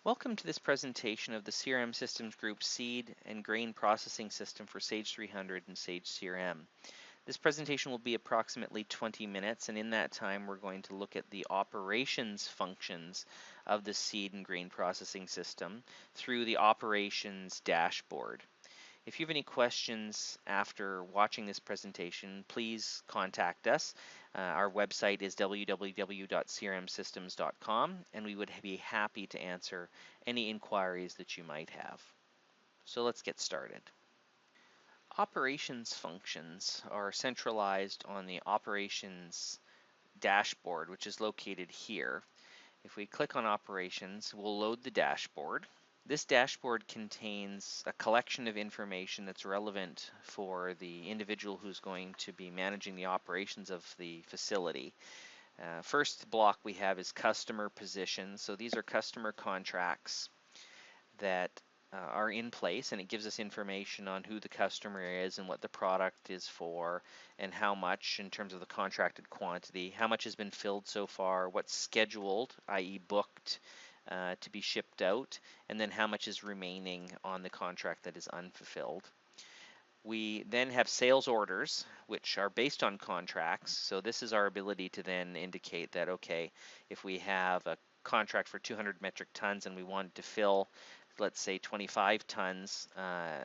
Welcome to this presentation of the CRM Systems Group Seed and Grain Processing System for Sage 300 and Sage CRM. This presentation will be approximately 20 minutes, and in that time we're going to look at the operations functions of the seed and grain processing system through the operations dashboard. If you have any questions after watching this presentation, please contact us. Our website is www.crmsystems.com, and we would be happy to answer any inquiries that you might have. So let's get started. Operations functions are centralized on the operations dashboard, which is located here. If we click on operations, we'll load the dashboard. This dashboard contains a collection of information that's relevant for the individual who's going to be managing the operations of the facility. First block we have is customer position. So these are customer contracts that are in place, and it gives us information on who the customer is and what the product is for and how much in terms of the contracted quantity, how much has been filled so far, what's scheduled, i.e. booked, to be shipped out, and then how much is remaining on the contract that is unfulfilled. We then have sales orders, which are based on contracts. So this is our ability to then indicate that, okay, if we have a contract for 200 metric tons and we want to fill, let's say 25 tons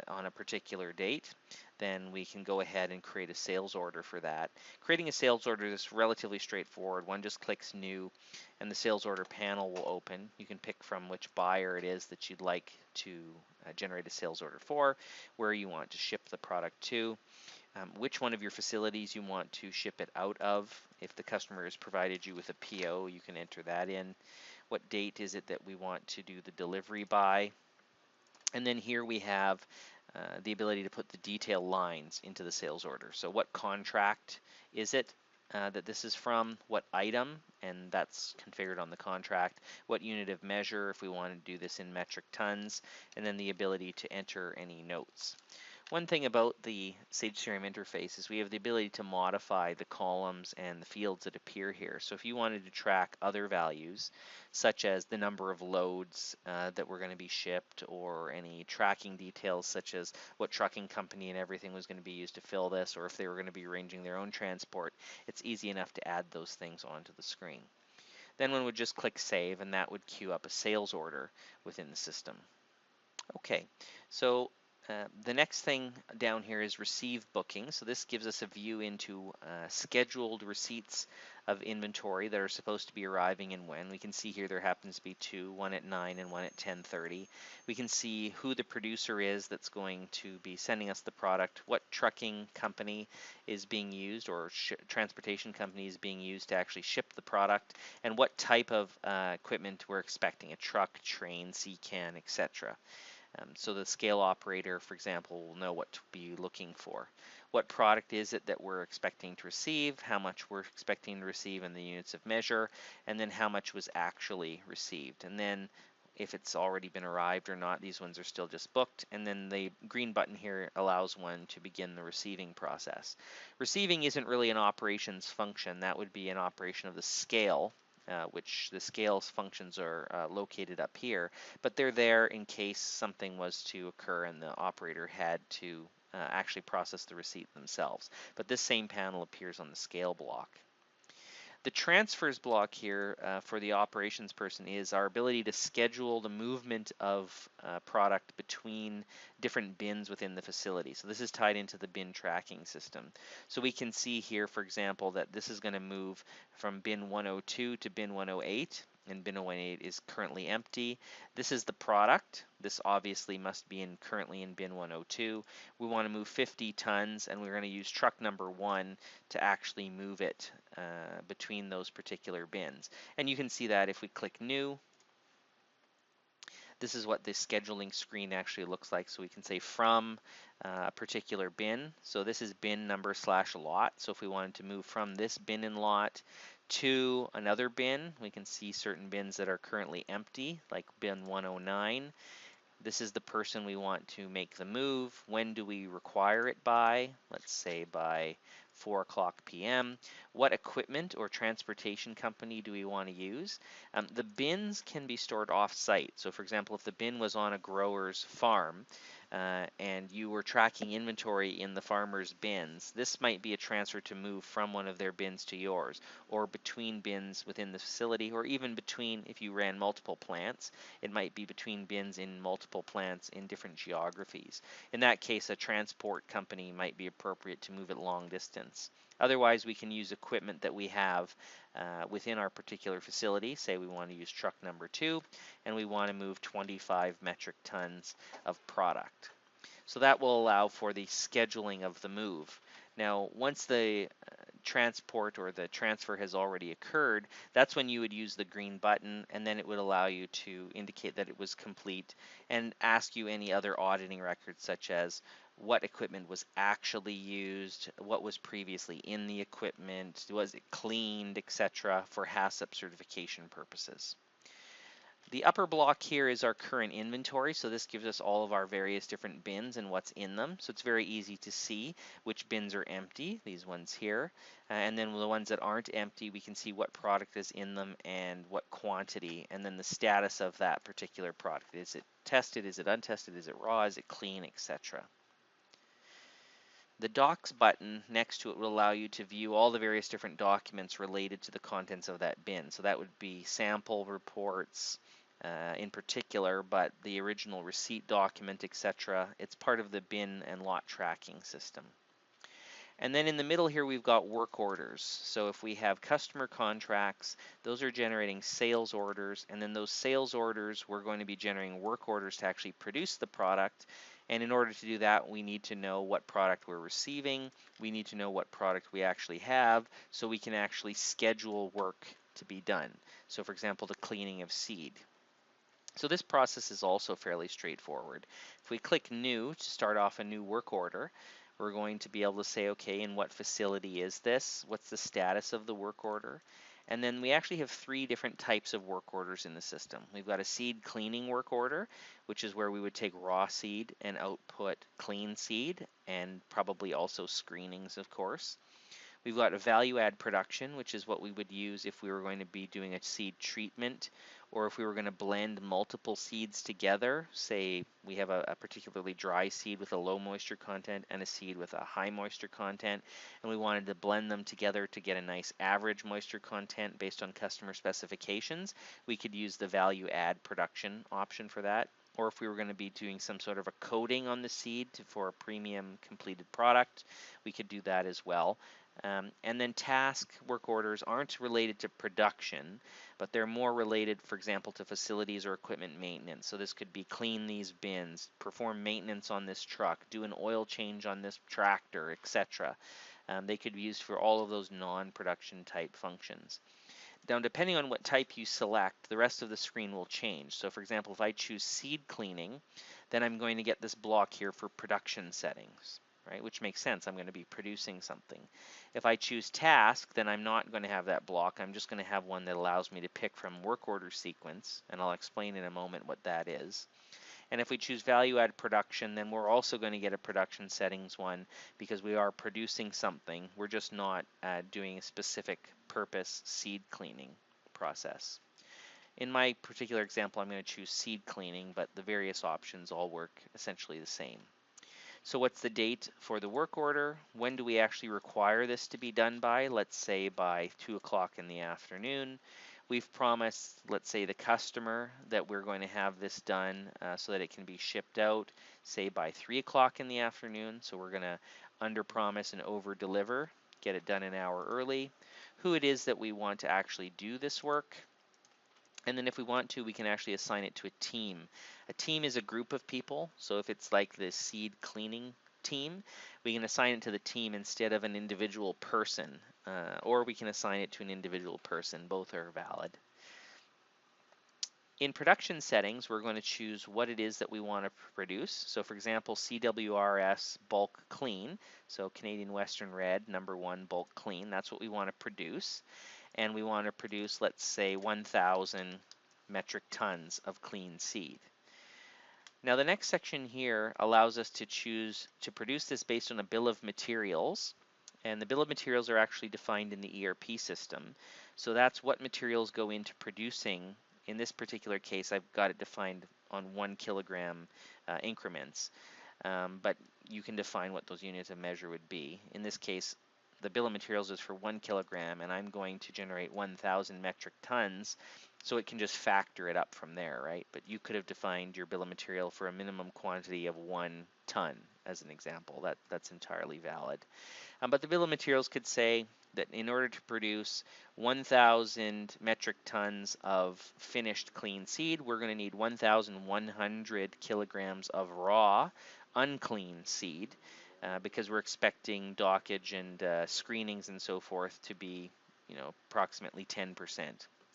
on a particular date, then we can go ahead and create a sales order for that. Creating a sales order is relatively straightforward. One just clicks new and the sales order panel will open. You can pick from which buyer it is that you'd like to generate a sales order for, where you want to ship the product to, which one of your facilities you want to ship it out of. If the customer has provided you with a PO, you can enter that in. What date is it that we want to do the delivery by? And then here we have the ability to put the detail lines into the sales order. So what contract is it that this is from, what item, and that's configured on the contract, what unit of measure if we want to do this in metric tons, and then the ability to enter any notes. One thing about the Sage CRM interface is we have the ability to modify the columns and the fields that appear here. So if you wanted to track other values, such as the number of loads that were going to be shipped, or any tracking details such as what trucking company and everything was going to be used to fill this, or if they were going to be arranging their own transport, it's easy enough to add those things onto the screen. Then one would just click save, and that would queue up a sales order within the system. Okay, so the next thing down here is receive booking. So this gives us a view into scheduled receipts of inventory that are supposed to be arriving and when. We can see here there happens to be two, one at 9 and one at 10:30. We can see who the producer is that's going to be sending us the product, what trucking company is being used, or transportation company is being used to actually ship the product, and what type of equipment we're expecting, a truck, train, C-can, etc. So the scale operator, for example, will know what to be looking for. What product is it that we're expecting to receive, how much we're expecting to receive in the units of measure, and then how much was actually received. And then if it's already been arrived or not, these ones are still just booked. And then the green button here allows one to begin the receiving process. Receiving isn't really an operations function. That would be an operation of the scale, which the scales functions are located up here, but they're there in case something was to occur and the operator had to actually process the receipt themselves. But this same panel appears on the scale block. The transfers block here for the operations person is our ability to schedule the movement of product between different bins within the facility. So this is tied into the bin tracking system. So we can see here, for example, that this is going to move from bin 102 to bin 108. And bin 108 is currently empty. This is the product. This obviously must be currently in bin 102. We want to move 50 tons, and we're going to use truck number 1 to actually move it between those particular bins. And you can see that if we click new, this is what the scheduling screen actually looks like. So we can say from a particular bin. So this is bin number / lot. So if we wanted to move from this bin and lot to another bin, we can see certain bins that are currently empty, like bin 109. This is the person we want to make the move. When do we require it by? Let's say by 4 o'clock p.m. What equipment or transportation company do we want to use? The bins can be stored off-site. So for example, if the bin was on a grower's farm, and you were tracking inventory in the farmer's bins, this might be a transfer to move from one of their bins to yours, or between bins within the facility, or even between, if you ran multiple plants, it might be between bins in multiple plants in different geographies. In that case, a transport company might be appropriate to move it long distance. Otherwise, we can use equipment that we have within our particular facility. Say we want to use truck number 2, and we want to move 25 metric tons of product. So that will allow for the scheduling of the move. Now, once the transport or the transfer has already occurred, that's when you would use the green button, and then it would allow you to indicate that it was complete and ask you any other auditing records, such as what equipment was actually used, what was previously in the equipment, was it cleaned, etc., for HACCP certification purposes. The upper block here is our current inventory, so this gives us all of our various different bins and what's in them. So it's very easy to see which bins are empty, these ones here. And then the ones that aren't empty, we can see what product is in them and what quantity, and then the status of that particular product. Is it tested, is it untested, is it raw, is it clean, etc. The Docs button next to it will allow you to view all the various different documents related to the contents of that bin. So that would be sample reports in particular, but the original receipt document, etc. It's part of the bin and lot tracking system. And then in the middle here, we've got work orders. So if we have customer contracts, those are generating sales orders, and then those sales orders, we're going to be generating work orders to actually produce the product. And in order to do that, we need to know what product we're receiving. We need to know what product we actually have, so we can actually schedule work to be done. So for example, the cleaning of seed. So this process is also fairly straightforward. If we click New to start off a new work order, we're going to be able to say, okay, in what facility is this? What's the status of the work order? And then we actually have 3 different types of work orders in the system. We've got a seed cleaning work order, which is where we would take raw seed and output clean seed, and probably also screenings, of course. We've got a value add production, which is what we would use if we were going to be doing a seed treatment, or if we were going to blend multiple seeds together. Say we have a particularly dry seed with a low moisture content and a seed with a high moisture content, and we wanted to blend them together to get a nice average moisture content based on customer specifications. We could use the value add production option for that. Or if we were going to be doing some sort of a coating on the seed for a premium completed product, we could do that as well. And then task work orders aren't related to production, but they're more related, for example, to facilities or equipment maintenance. So this could be clean these bins, perform maintenance on this truck, do an oil change on this tractor, etc. They could be used for all of those non-production type functions. Now, depending on what type you select, the rest of the screen will change. So for example, if I choose seed cleaning, then I'm going to get this block here for production settings, right? Which makes sense. I'm going to be producing something. If I choose task, then I'm not going to have that block. I'm just going to have one that allows me to pick from work order sequence, and I'll explain in a moment what that is. And if we choose value add production, then we're also going to get a production settings one, because we are producing something. We're just not doing a specific purpose seed cleaning process. In my particular example, I'm going to choose seed cleaning, but the various options all work essentially the same. So what's the date for the work order? When do we actually require this to be done by? Let's say by 2 o'clock in the afternoon. We've promised, let's say, the customer that we're going to have this done so that it can be shipped out, say, by 3 o'clock in the afternoon. So we're going to under promise and over deliver, get it done an hour early. Who it is that we want to actually do this work. And then if we want to, we can actually assign it to a team. A team is a group of people. So if it's like the seed cleaning team, we can assign it to the team instead of an individual person. Or we can assign it to an individual person. Both are valid. In production settings, we're going to choose what it is that we want to produce. So for example, CWRS bulk clean. So Canadian Western Red, #1 bulk clean. That's what we want to produce. And we want to produce, let's say, 1,000 metric tons of clean seed. Now the next section here allows us to choose to produce this based on a bill of materials, And the bill of materials are actually defined in the ERP system. So that's what materials go into producing. In this particular case, I've got it defined on 1 kilogram increments, but you can define what those units of measure would be. In this case, the bill of materials is for 1 kilogram, and I'm going to generate 1,000 metric tons, so it can just factor it up from there, right? But you could have defined your bill of material for a minimum quantity of 1 ton, as an example. That's entirely valid. But the bill of materials could say that in order to produce 1,000 metric tons of finished clean seed, we're going to need 1,100 kilograms of raw, unclean seed, because we're expecting dockage and screenings and so forth to be, approximately 10%,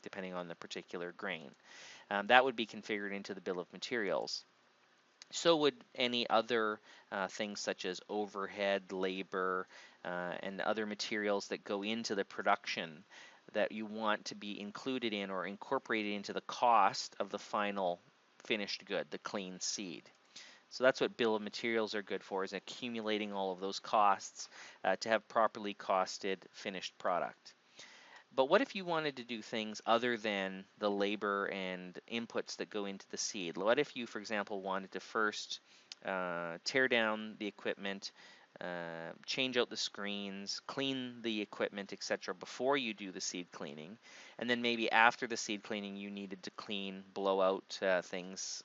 depending on the particular grain. That would be configured into the bill of materials. So would any other things such as overhead, labor, and other materials that go into the production that you want to be included in or incorporated into the cost of the final finished good, the clean seed. So that's what bill of materials are good for, is accumulating all of those costs to have properly costed finished product. But what if you wanted to do things other than the labor and inputs that go into the seed? What if you, for example, wanted to first tear down the equipment, change out the screens, clean the equipment, etc. before you do the seed cleaning, and then maybe after the seed cleaning you needed to clean, blow out things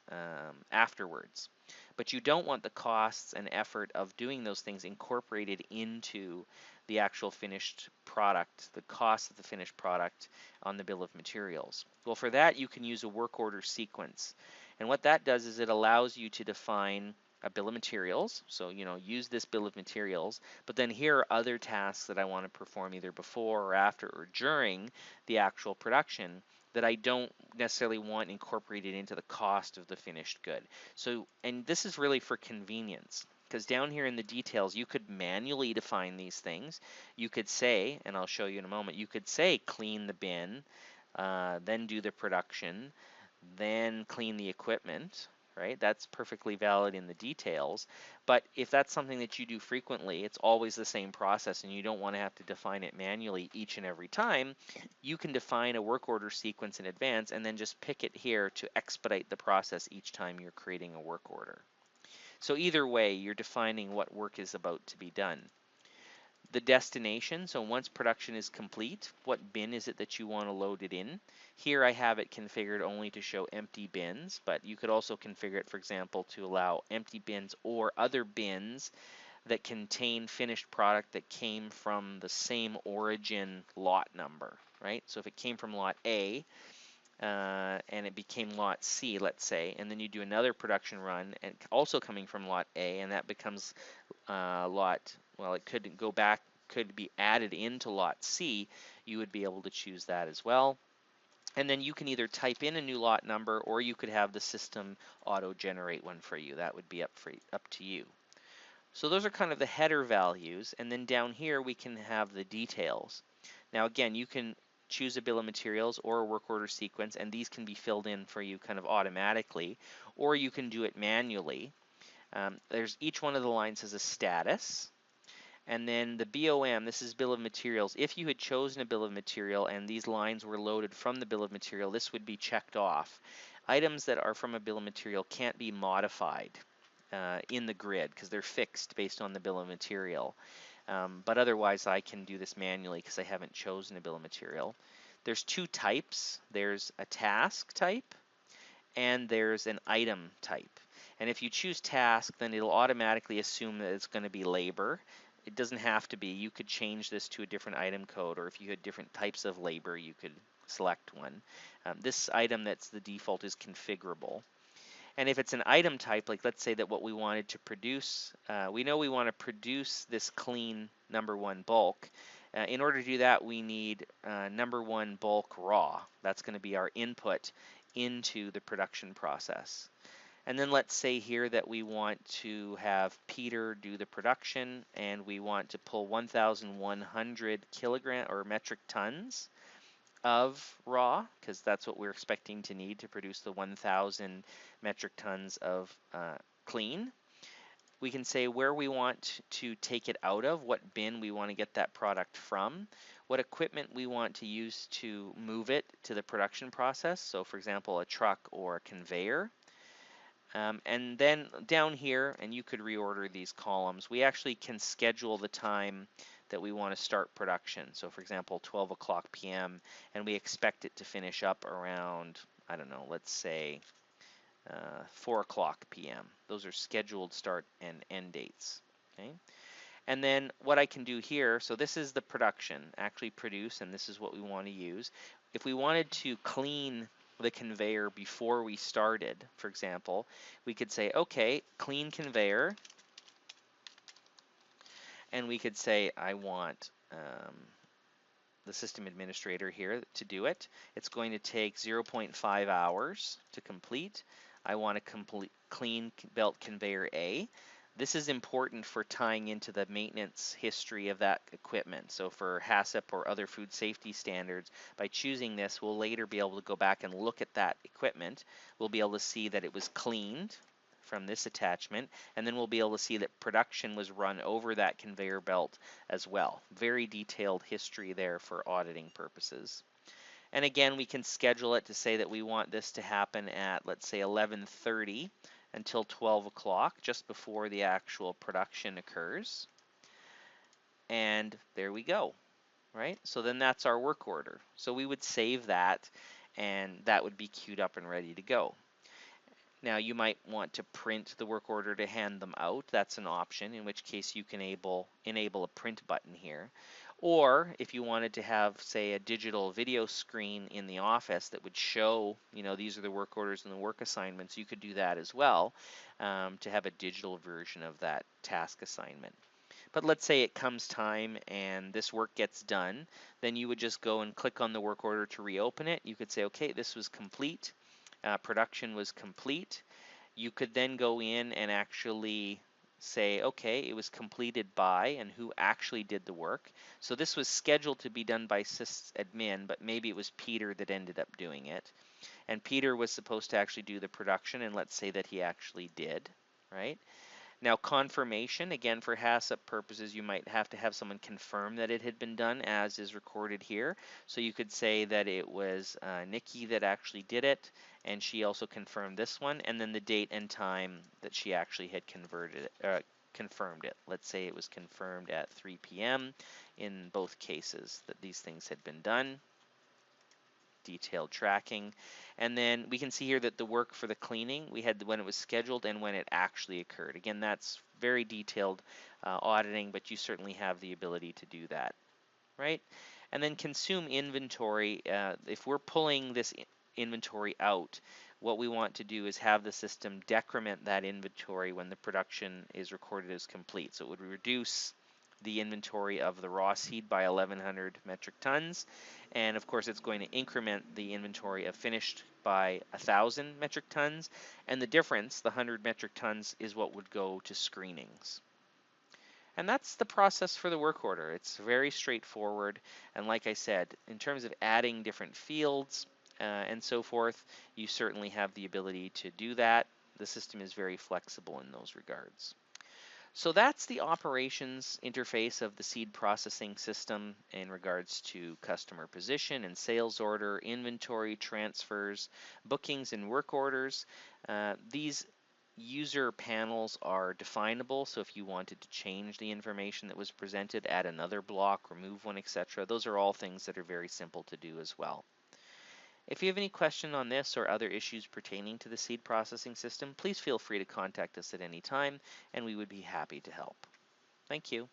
afterwards. But you don't want the costs and effort of doing those things incorporated into the actual finished product, the cost of the finished product on the bill of materials. Well, for that you can use a work order sequence. And what that does is it allows you to define a bill of materials. So, use this bill of materials, but then here are other tasks that I want to perform either before or after or during the actual production that I don't necessarily want incorporated into the cost of the finished good. So, and this is really for convenience, because down here in the details, you could manually define these things. You could say, and I'll show you in a moment, you could say clean the bin, then do the production, then clean the equipment, right? That's perfectly valid in the details. But if that's something that you do frequently, it's always the same process and you don't want to have to define it manually each and every time, you can define a work order sequence in advance and then just pick it here to expedite the process each time you're creating a work order. So either way, you're defining what work is about to be done. The destination, so once production is complete, what bin is it that you want to load it in? Here I have it configured only to show empty bins, but you could also configure it, for example, to allow empty bins or other bins that contain finished product that came from the same origin lot number, right? So if it came from lot A, and it became lot C, let's say, and then you do another production run and also coming from lot A, and that becomes it could go back, could be added into lot C, you would be able to choose that as well. And then you can either type in a new lot number or you could have the system auto-generate one for you. That would be up to you. So those are kind of the header values, and then down here we can have the details. Now again, you can choose a bill of materials or a work order sequence, and these can be filled in for you kind of automatically, or you can do it manually. Each one of the lines has a status, and then the BOM, this is bill of materials. If you had chosen a bill of material and these lines were loaded from the bill of material, this would be checked off. Items that are from a bill of material can't be modified in the grid because they're fixed based on the bill of material. But otherwise I can do this manually because I haven't chosen a bill of material. There's two types. There's a task type and there's an item type. And if you choose task, then it'll automatically assume that it's going to be labor. It doesn't have to be. You could change this to a different item code, or if you had different types of labor, you could select one. This item that's the default is configurable. And if it's an item type, like let's say that what we wanted to produce, we know we want to produce this clean number one bulk. In order to do that, we need number one bulk raw. That's going to be our input into the production process. And then let's say here that we want to have Peter do the production and we want to pull 1,100 kilogram or metric tons of raw, because that's what we're expecting to need to produce the 1,000 metric tons of clean. We can say where we want to take it out of, what bin we want to get that product from, what equipment we want to use to move it to the production process. So for example, a truck or a conveyor. And then down here, and you could reorder these columns, we actually can schedule the time that we want to start production. So for example, 12 o'clock p.m. and we expect it to finish up around, I don't know, let's say 4 o'clock p.m. Those are scheduled start and end dates. Okay. And then what I can do here, so this is the production, actually produce, and this is what we want to use. If we wanted to clean the conveyor before we started, for example, we could say, okay, clean conveyor, and we could say, I want the system administrator here to do it. It's going to take 0.5 hours to complete. I want to clean belt conveyor A. This is important for tying into the maintenance history of that equipment. So for HACCP or other food safety standards, by choosing this, we'll later be able to go back and look at that equipment. We'll be able to see that it was cleaned from this attachment, and then we'll be able to see that production was run over that conveyor belt as well. Very detailed history there for auditing purposes. And again, we can schedule it to say that we want this to happen at, let's say, 11:30 until 12 o'clock, just before the actual production occurs. And there we go, right? So then that's our work order. So we would save that, and that would be queued up and ready to go. Now you might want to print the work order to hand them out. That's an option, in which case you can enable a print button here. Or if you wanted to have, say, a digital video screen in the office that would show, these are the work orders and the work assignments, you could do that as well, to have a digital version of that task assignment. But let's say it comes time and this work gets done, then you would just go and click on the work order to reopen it. You could say, okay, this was complete. Production was complete. You could then go in and actually say, okay, it was completed by, and who actually did the work. So this was scheduled to be done by sysadmin, but maybe it was Peter that ended up doing it. And Peter was supposed to actually do the production, and let's say that he actually did, right? Now confirmation, again for HACCP purposes, you might have to have someone confirm that it had been done as is recorded here. So you could say that it was Nikki that actually did it, and she also confirmed this one, and then the date and time that she actually had confirmed it. Let's say it was confirmed at 3 p.m. in both cases that these things had been done. Detailed tracking, and then we can see here that the work for the cleaning we had when it was scheduled and when it actually occurred. Again, that's very detailed auditing, but you certainly have the ability to do that, right? And then consume inventory. If we're pulling this inventory out, what we want to do is have the system decrement that inventory when the production is recorded as complete. So it would reduce the inventory of the raw seed by 1,100 metric tons, and of course it's going to increment the inventory of finished by 1,000 metric tons, and the difference, the 100 metric tons, is what would go to screenings. And that's the process for the work order. It's very straightforward, and like I said, in terms of adding different fields and so forth, you certainly have the ability to do that. The system is very flexible in those regards. So that's the operations interface of the seed processing system in regards to customer position and sales order, inventory, transfers, bookings, and work orders. These user panels are definable, so if you wanted to change the information that was presented, add another block, remove one, etc., those are all things that are very simple to do as well. If you have any question on this or other issues pertaining to the seed processing system, please feel free to contact us at any time, and we would be happy to help. Thank you.